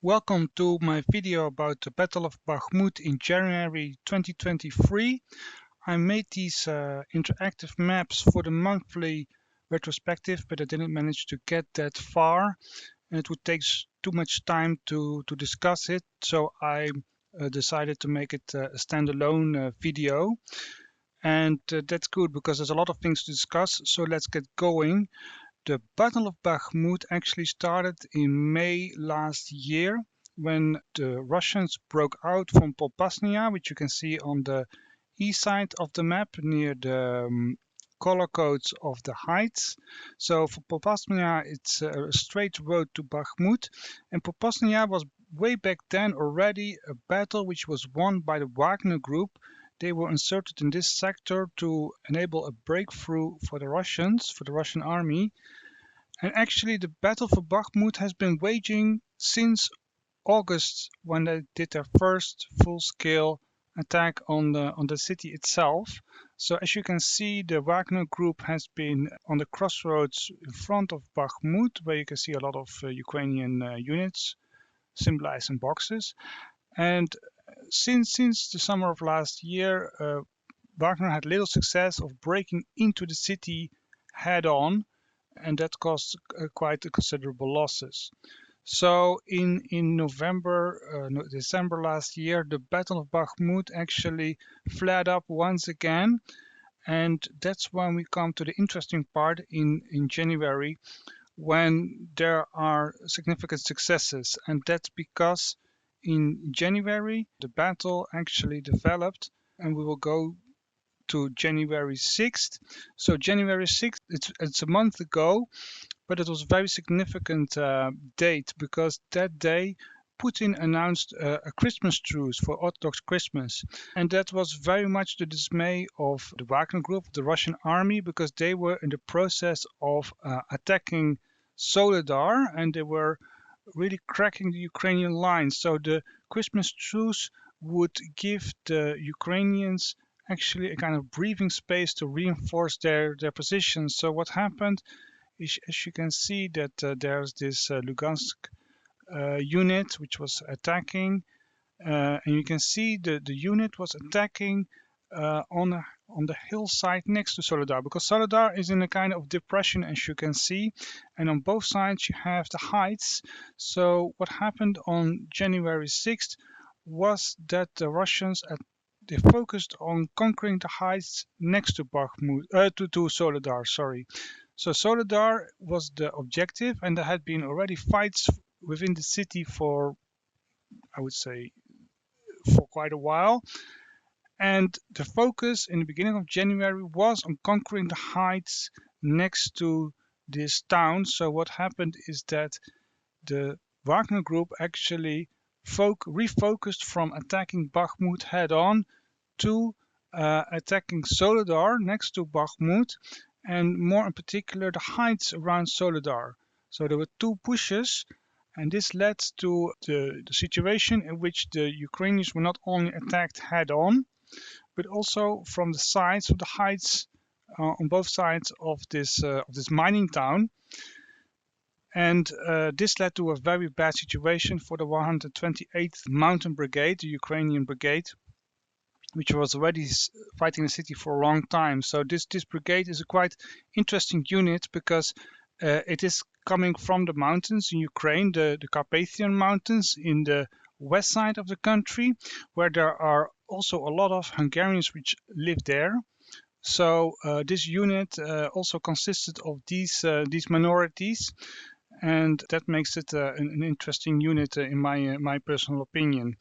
Welcome to my video about the Battle of Bakhmut in January 2023. I made these interactive maps for the monthly retrospective, but I didn't manage to get that far, and it would take too much time to discuss it, so I decided to make it a standalone video. And that's good because there's a lot of things to discuss, so let's get going. The Battle of Bakhmut actually started in May last year when the Russians broke out from Popasnia, which you can see on the east side of the map near the color codes of the heights. So for Popasnia, it's a straight road to Bakhmut, and Popasnia was way back then already a battle which was won by the Wagner Group. They were inserted in this sector to enable a breakthrough for the Russians, for the Russian army. And actually the battle for Bakhmut has been waging since August, when they did their first full-scale attack on the city itself. So as you can see, the Wagner Group has been on the crossroads in front of Bakhmut, where you can see a lot of Ukrainian units symbolized in boxes. And since the summer of last year, Wagner had little success of breaking into the city head-on, and that caused quite considerable losses. So in December last year, the Battle of Bakhmut actually flared up once again, and that's when we come to the interesting part in January, when there are significant successes, and that's because in January the battle actually developed, and we will go to January 6th. So January 6th, it's a month ago, but it was a very significant date because that day Putin announced a Christmas truce for Orthodox Christmas, and that was very much the dismay of the Wagner Group, the Russian army, because they were in the process of attacking Soledar, and they were really cracking the Ukrainian lines. So the Christmas truce would give the Ukrainians actually a kind of breathing space to reinforce their positions. So what happened is, as you can see, that there's this Lugansk unit which was attacking, and you can see the unit was attacking on the hillside next to Soledar, because Soledar is in a kind of depression, as you can see, and on both sides you have the heights. So what happened on January 6th was that the Russians they focused on conquering the heights next to Bakhmut, to Soledar, sorry. So Soledar was the objective, and there had been already fights within the city for, I would say, for quite a while. And the focus in the beginning of January was on conquering the heights next to this town. So what happened is that the Wagner Group actually refocused from attacking Bakhmut head-on to attacking Soledar next to Bakhmut, and more in particular the heights around Soledar. So there were two pushes, and this led to the situation in which the Ukrainians were not only attacked head-on, but also from the sides of the heights on both sides of this mining town. And this led to a very bad situation for the 128th Mountain Brigade, the Ukrainian brigade, which was already fighting the city for a long time. So this brigade is a quite interesting unit because it is coming from the mountains in Ukraine, the Carpathian Mountains in the west side of the country, where there are also a lot of Hungarians which live there. So this unit also consisted of these minorities, and that makes it an interesting unit in my personal opinion.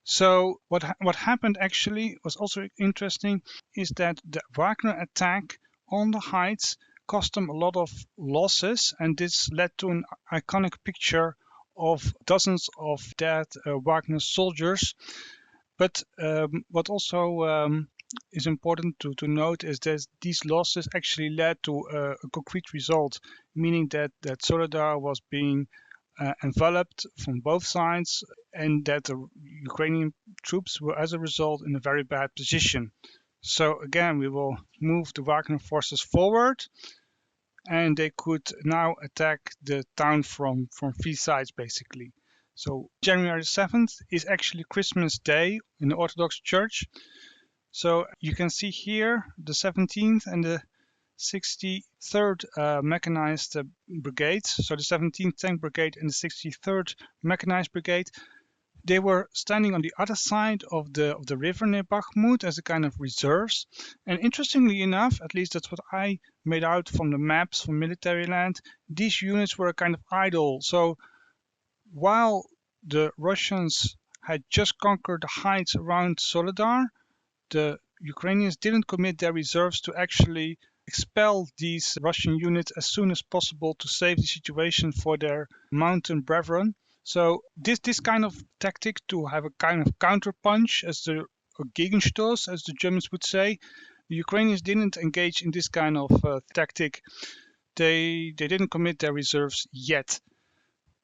So what happened actually was also interesting, is that the Wagner attack on the heights cost them a lot of losses, and this led to an iconic picture of dozens of dead Wagner soldiers. But what also is important to note is that these losses actually led to a concrete result, meaning that Soledar was being enveloped from both sides, and that the Ukrainian troops were as a result in a very bad position. So again, we will move the Wagner forces forward, and they could now attack the town from three sides basically. So January 7th is actually Christmas Day in the Orthodox Church. So you can see here the 17th and the 63rd Mechanized Brigade. So the 17th Tank Brigade and the 63rd Mechanized Brigade, they were standing on the other side of the river near Bakhmut as a kind of reserves. And interestingly enough, at least that's what I made out from the maps from military land, these units were kind of idle. So while the Russians had just conquered the heights around Soledar, the Ukrainians didn't commit their reserves to actually expel these Russian units as soon as possible to save the situation for their mountain brethren. So this kind of tactic to have a kind of counterpunch, as the or Gegenstoß, as the Germans would say, the Ukrainians didn't engage in this kind of tactic. They didn't commit their reserves yet.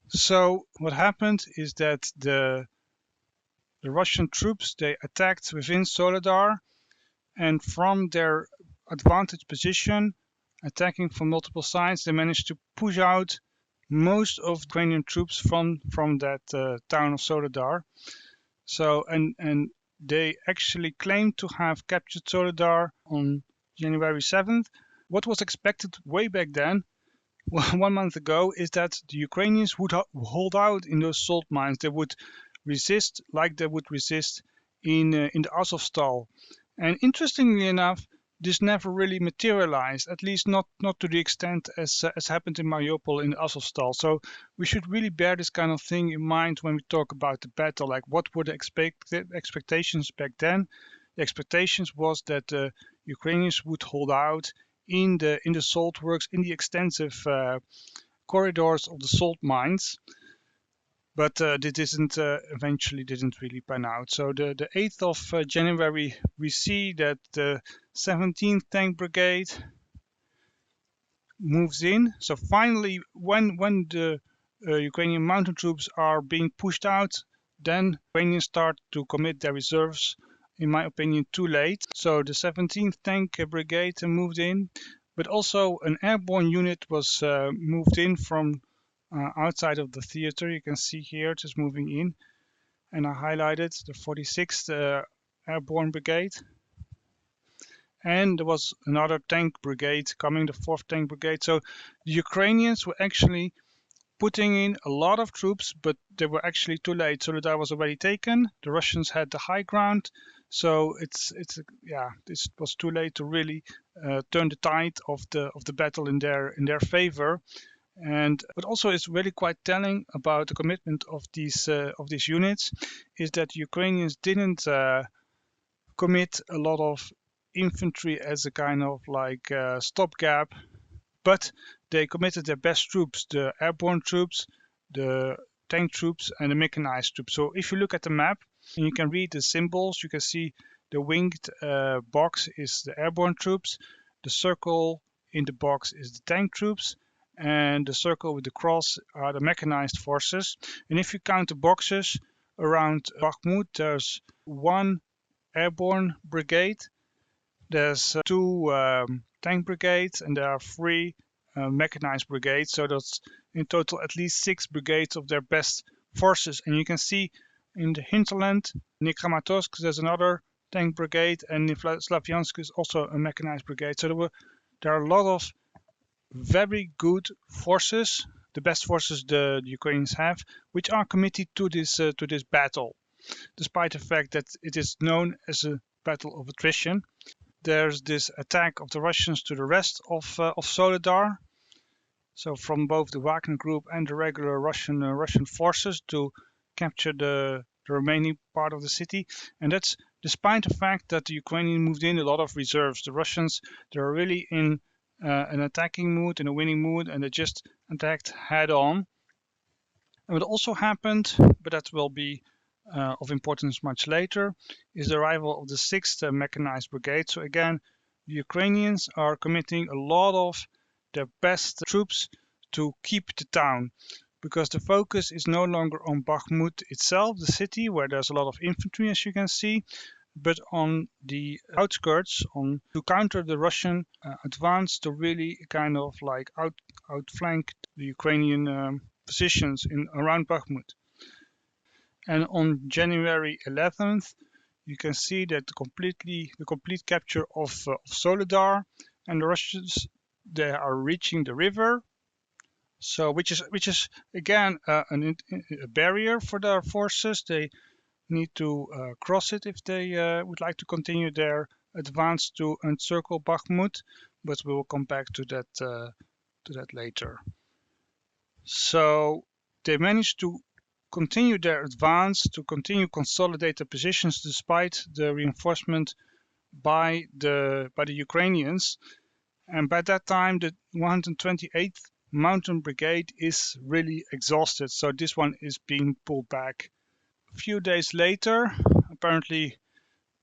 So what happened is that the Russian troops, they attacked within Soledar, and from their advantage position, attacking from multiple sides, they managed to push out most of the Ukrainian troops from that town of Soledar. So and they actually claimed to have captured Soledar on January 7th. What was expected way back then, 1 month ago, is that the Ukrainians would hold out in those salt mines. They would resist like they would resist in the Azovstal. And interestingly enough, this never really materialized, at least not to the extent as happened in Mariupol in Azovstal. So we should really bear this kind of thing in mind when we talk about the battle. Like, what were the expectations back then? The expectations was that the Ukrainians would hold out in the salt works, in the extensive corridors of the salt mines. But this eventually didn't really pan out. So the 8th of January, we see that the 17th Tank Brigade moves in. So finally, when the Ukrainian mountain troops are being pushed out, then Ukrainians start to commit their reserves, in my opinion, too late. So the 17th Tank Brigade moved in, but also an airborne unit was moved in from outside of the theater. You can see here just moving in, and I highlighted the 46th Airborne Brigade. And there was another tank brigade coming, the 4th Tank Brigade. So the Ukrainians were actually putting in a lot of troops, but they were actually too late. Soledar was already taken. The Russians had the high ground, so this was too late to really turn the tide of the battle in their favor. But also it's really quite telling about the commitment of these units is that Ukrainians didn't commit a lot of infantry as a kind of like stopgap, but they committed their best troops, the airborne troops, the tank troops, and the mechanized troops. So if you look at the map and you can read the symbols, you can see the winged box is the airborne troops, the circle in the box is the tank troops, and the circle with the cross are the mechanized forces. And if you count the boxes around Bakhmut, there's 1 airborne brigade, there's 2 tank brigades, and there are 3 mechanized brigades. So that's in total at least 6 brigades of their best forces. And you can see in the hinterland, near Kramatorsk, there's another tank brigade, and in Slavyansk is also a mechanized brigade. So there are a lot of very good forces, the best forces the Ukrainians have, which are committed to this battle, despite the fact that it is known as a battle of attrition. There's this attack of the Russians to the rest of Soledar, so from both the Wagner Group and the regular Russian forces to capture the remaining part of the city, and that's despite the fact that the Ukrainians moved in a lot of reserves. The Russians, they're really in an attacking mood, in a winning mood, and they just attacked head on. And what also happened, but that will be of importance much later, is the arrival of the 6th Mechanized Brigade. So again, the Ukrainians are committing a lot of their best troops to keep the town, because the focus is no longer on Bakhmut itself, the city, where there's a lot of infantry, as you can see, but on the outskirts, to counter the Russian advance, to really kind of like outflank the Ukrainian positions around Bakhmut. And on January 11th, you can see that the complete capture of Soledar, and the Russians, they are reaching the river. So which is again a barrier for their forces. They need to cross it if they would like to continue their advance to encircle Bakhmut, but we will come back to that later. So they managed to continue their advance, to continue consolidate their positions despite the reinforcement by the Ukrainians. And by that time, the 128th Mountain Brigade is really exhausted, so this one is being pulled back. A few days later, apparently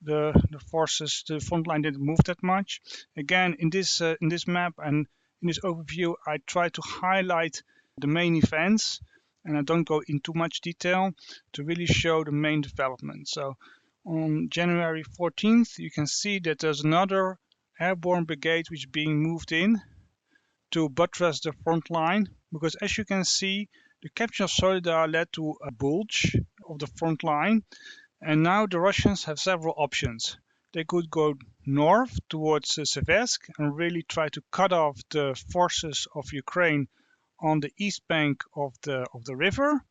the forces, the front line didn't move that much. Again, in this map and in this overview, I try to highlight the main events, and I don't go into much detail to really show the main development. So on January 14th, you can see that there's another airborne brigade which is being moved in to buttress the front line, because as you can see, the capture of Soledar led to a bulge of the front line, and now the Russians have several options. They could go north towards Seversk and really try to cut off the forces of Ukraine on the east bank of the river,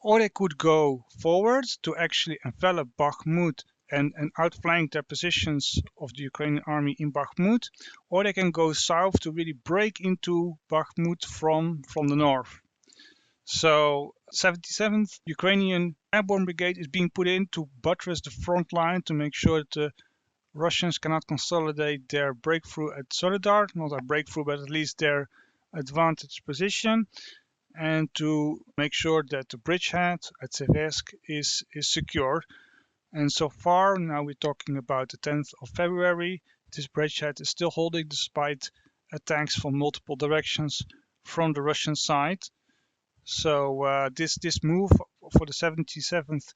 or they could go forward to actually envelop Bakhmut and outflank their positions of the Ukrainian army in Bakhmut, or they can go south to really break into Bakhmut from the north. So 77th Ukrainian Airborne Brigade is being put in to buttress the front line to make sure that the Russians cannot consolidate their breakthrough at Soledar, not a breakthrough, but at least their advantage position, and to make sure that the bridgehead at Seversk is secured. And so far, now we're talking about the 10th of February, this bridgehead is still holding despite attacks from multiple directions from the Russian side. So this move for the 77th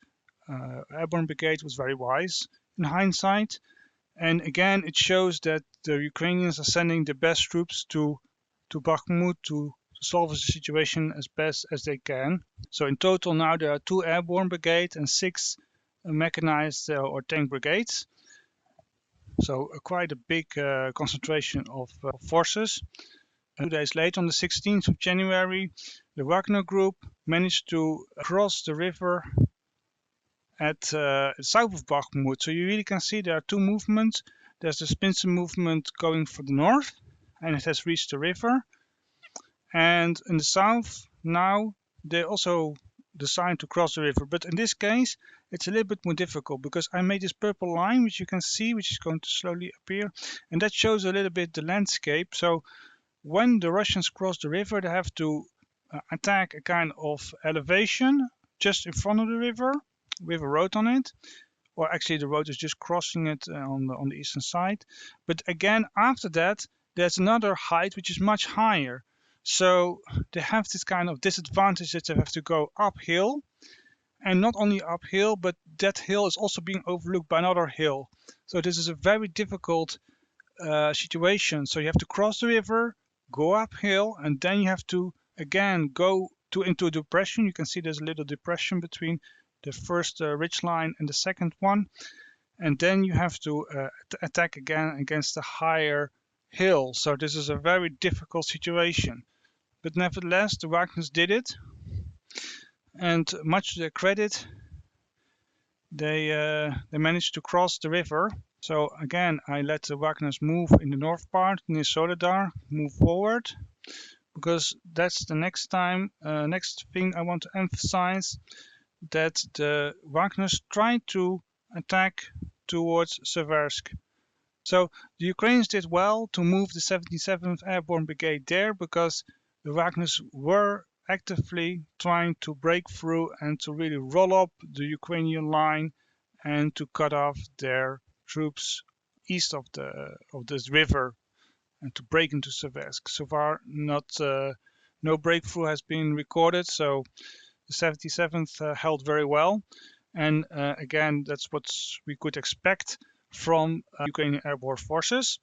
Airborne Brigade was very wise in hindsight. And again, it shows that the Ukrainians are sending the best troops to Bakhmut to solve the situation as best as they can. So in total now there are 2 airborne brigades and 6 mechanized or tank brigades. So quite a big concentration of forces. 2 days later, on the 16th of January, the Wagner Group managed to cross the river at south of Bakhmut. So you really can see there are 2 movements. There's the Spincer movement going for the north, and it has reached the river. And in the south, now they also decide to cross the river. But in this case, it's a little bit more difficult because I made this purple line, which you can see, which is going to slowly appear. And that shows a little bit the landscape. So when the Russians cross the river, they have to attack a kind of elevation just in front of the river with a road on it. Or actually the road is just crossing it on the eastern side. But again, after that, there's another height which is much higher. So they have this kind of disadvantage that they have to go uphill. And not only uphill, but that hill is also being overlooked by another hill. So this is a very difficult situation. So you have to cross the river, go uphill, and then you have to again go into a depression. You can see there's a little depression between the first ridge line and the second one, and then you have to attack again against a higher hill. So this is a very difficult situation, but nevertheless the Wagners did it, and much to their credit, they managed to cross the river. So again, I let the Wagners move in the north part near Soledar, move forward, because that's the next thing I want to emphasize, that the Wagners tried to attack towards Seversk. So the Ukrainians did well to move the 77th Airborne Brigade there, because the Wagners were actively trying to break through and to really roll up the Ukrainian line and to cut off their troops east of this river and to break into Seversk. So far, no breakthrough has been recorded, so the 77th held very well. And again, that's what we could expect from Ukrainian airborne forces,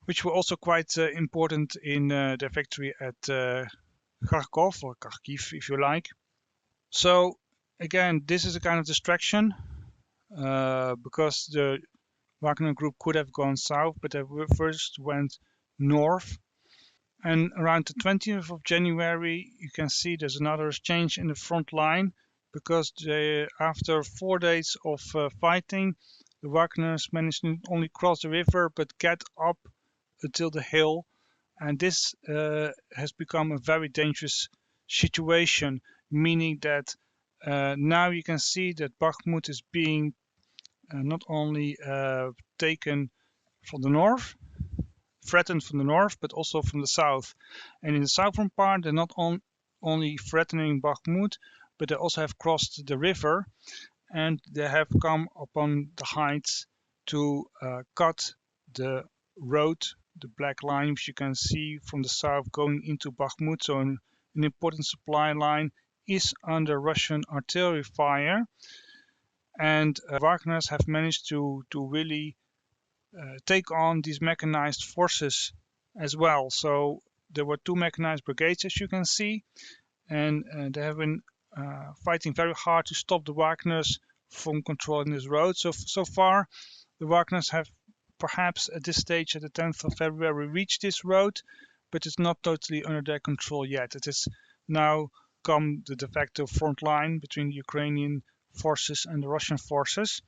which were also quite important in their victory at Kharkov, or Kharkiv if you like. So again, this is a kind of distraction because the Wagner Group could have gone south, but they first went north. And around the 20th of January, you can see there's another change in the front line because after 4 days of fighting, the Wagners managed to not only cross the river but get up until the hill. And this has become a very dangerous situation, meaning that now you can see that Bakhmut is being not only taken from the north, threatened from the north, but also from the south. And in the southern part, they're not only threatening Bakhmut, but they also have crossed the river and they have come upon the heights to cut the road, the black line which you can see from the south going into Bakhmut. So an important supply line is under Russian artillery fire. And Wagners have managed to really take on these mechanized forces as well. So there were 2 mechanized brigades, as you can see, and they have been fighting very hard to stop the Wagners from controlling this road. So far, the Wagners have perhaps at this stage, at the 10th of February, reached this road, but it's not totally under their control yet. It has now come the de facto front line between the Ukrainian forces and the Russian forces.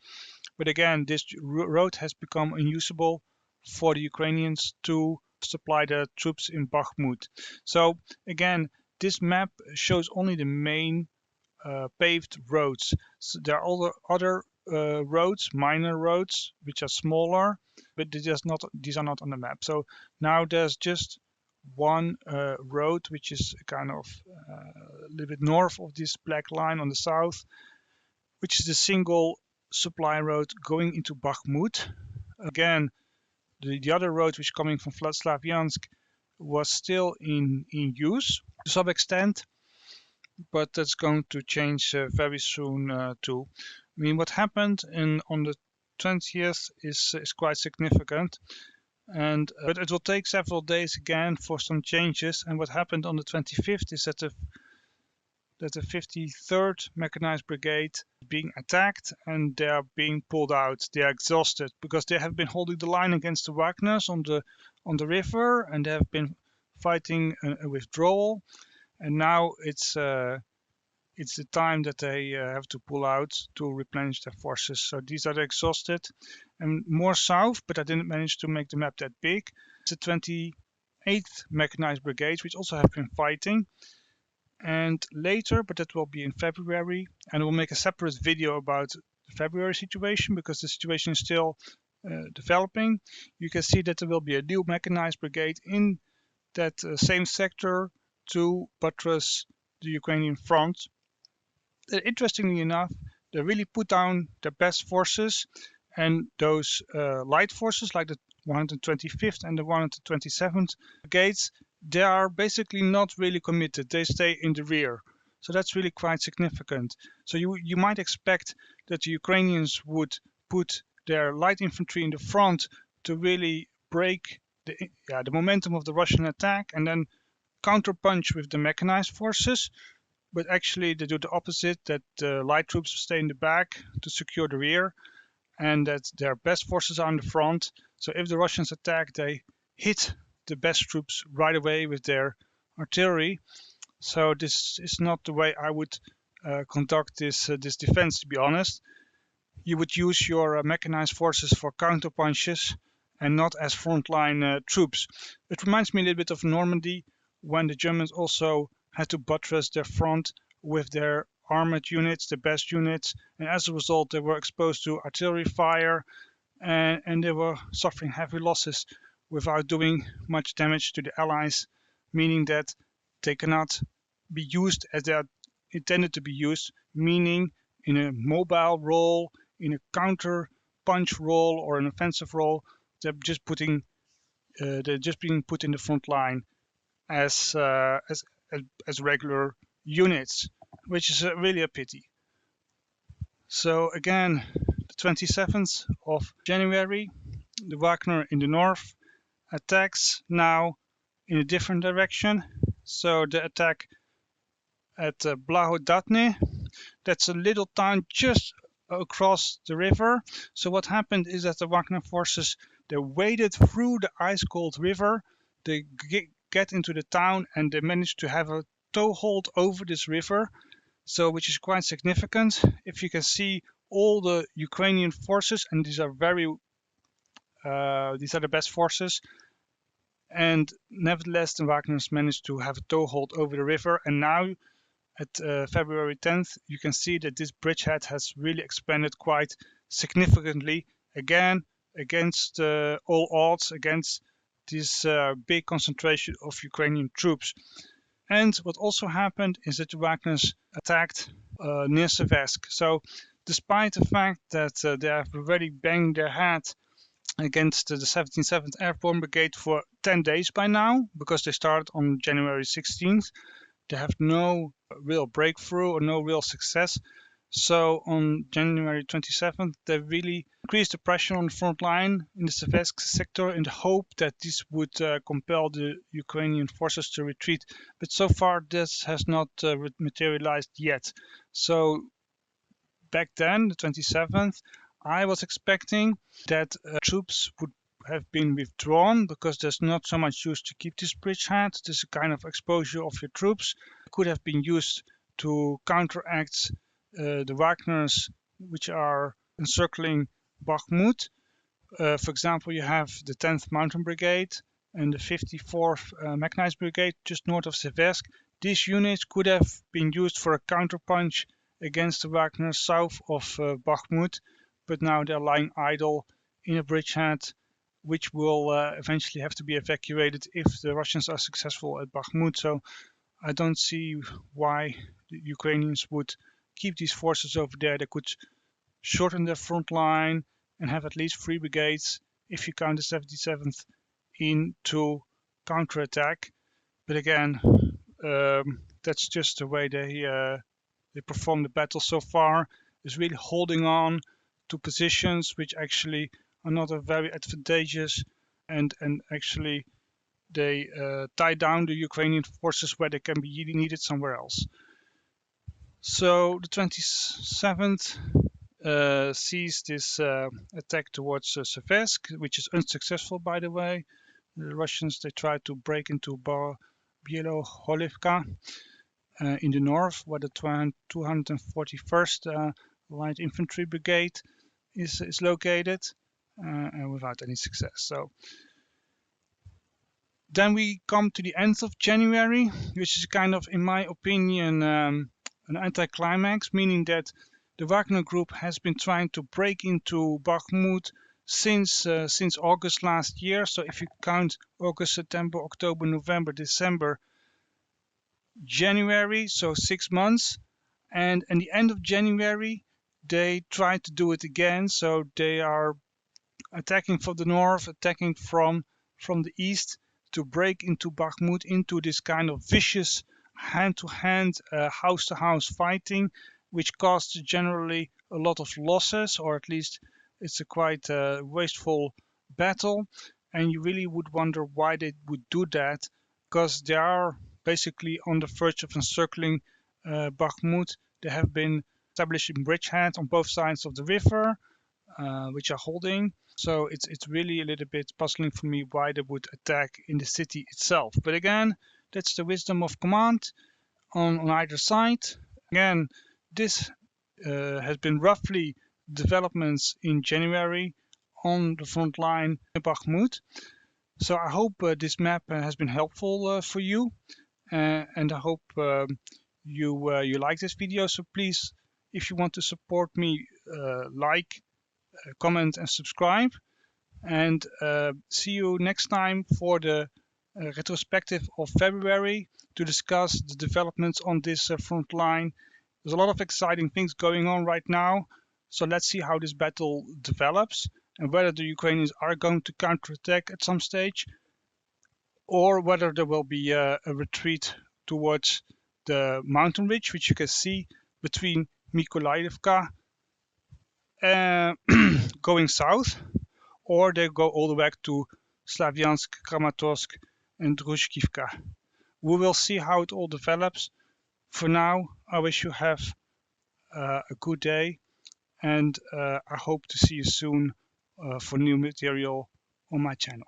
But again, this road has become unusable for the Ukrainians to supply their troops in Bakhmut. So again, this map shows only the main paved roads. So there are other roads, minor roads, which are smaller, but these are not on the map. So now there's just one road, which is kind of a little bit north of this black line on the south, which is the single supply road going into Bakhmut. Again, the other road, which is coming from Slavyansk, was still in use to some extent, but that's going to change very soon too. I mean, what happened on the 20th is quite significant, and but it will take several days again for some changes. And what happened on the 25th is that the 53rd Mechanized Brigade is being attacked and they are being pulled out. They are exhausted because they have been holding the line against the Wagners on the river, and they have been fighting a withdrawal. And now it's the time that they have to pull out to replenish their forces. So these are the exhausted. And more south, but I didn't manage to make the map that big, it's the 28th Mechanized Brigade, which also have been fighting. And later, but that will be in February, and we'll make a separate video about the February situation because the situation is still developing. You can see that there will be a new mechanized brigade in that same sector to buttress the Ukrainian front. Interestingly enough, they really put down their best forces, and those light forces like the 125th and the 127th brigades, they are basically not really committed. They stay in the rear. So that's really quite significant. So you might expect that the Ukrainians would put their light infantry in the front to really break the momentum of the Russian attack and then counterpunch with the mechanized forces. But actually they do the opposite, that the light troops stay in the back to secure the rear, and that their best forces are in the front. So if the Russians attack, they hit the best troops right away with their artillery. So this is not the way I would conduct this defense, to be honest. You would use your mechanized forces for counter punches and not as frontline troops. It reminds me a little bit of Normandy, when the Germans also had to buttress their front with their armored units, the best units, and as a result they were exposed to artillery fire and they were suffering heavy losses without doing much damage to the Allies, meaning that they cannot be used as they are intended to be used, meaning in a mobile role, in a counter punch role or an offensive role. They're just being put in the front line as regular units, which is really a pity. So again, the 27th of January, the Wagner in the north attacks now in a different direction. So the attack at Blahodatne, That's a little town just across the river. So what happened is that the Wagner forces, they waded through the ice-cold river, they get into the town, and they managed to have a toehold over this river, so which is quite significant. If you can see all the Ukrainian forces, and these are the best forces, and nevertheless the Wagners managed to have a toehold over the river, and now at February 10th you can see that this bridgehead has really expanded quite significantly, again against all odds, against this big concentration of Ukrainian troops. And what also happened is that the Wagners attacked near Seversk. So despite the fact that they have already banged their head against the 77th Airborne Brigade for 10 days by now, because they started on January 16th, they have no real breakthrough or no real success. So on January 27th, they really increased the pressure on the front line in the Seversk sector in the hope that this would compel the Ukrainian forces to retreat. But so far, this has not materialized yet. So back then, the 27th, I was expecting that troops would have been withdrawn, because there's not so much use to keep this bridgehead. This kind of exposure of your troops could have been used to counteract the Wagners which are encircling Bakhmut. For example, you have the 10th Mountain Brigade and the 54th Mechanized Brigade just north of Seversk. These units could have been used for a counterpunch against the Wagners south of Bakhmut, but now they're lying idle in a bridgehead which will eventually have to be evacuated if the Russians are successful at Bakhmut. So I don't see why the Ukrainians would keep these forces over there. They could shorten their front line and have at least 3 brigades, if you count the 77th, in to counterattack. But again, that's just the way they perform the battle so far, is really holding on to positions which actually are not very advantageous, and actually they tie down the Ukrainian forces where they can be needed somewhere else. So the 27th sees this attack towards Seversk, which is unsuccessful, by the way. The Russians, they tried to break into Bieloholivka in the north, where the 241st Light Infantry Brigade is located, without any success. So then we come to the end of January, which is kind of, in my opinion, an anticlimax, meaning that the Wagner Group has been trying to break into Bakhmut since August last year. So if you count August, September, October, November, December, January, so 6 months. And at the end of January, they tried to do it again. So they are attacking from the north, attacking from the east, to break into Bakhmut, into this kind of vicious hand-to-hand, house-to-house fighting, which causes generally a lot of losses, or at least it's a quite wasteful battle. And you really would wonder why they would do that, because they are basically on the verge of encircling Bakhmut. They have been establishing bridgeheads on both sides of the river, which are holding. So it's really a little bit puzzling for me why they would attack in the city itself. But again, that's the wisdom of command on either side. Again, this has been roughly developments in January on the front line in Bakhmut. So I hope this map has been helpful for you, and I hope you like this video. So please, if you want to support me, like, comment and subscribe, and see you next time for the retrospective of February to discuss the developments on this front line. There's a lot of exciting things going on right now, so let's see how this battle develops and whether the Ukrainians are going to counterattack at some stage, or whether there will be a retreat towards the mountain ridge, which you can see between Mykolaiivka going south, or they go all the way to Slavyansk, Kramatorsk and Druzhkivka. We will see how it all develops. For now, I wish you have a good day, and I hope to see you soon for new material on my channel.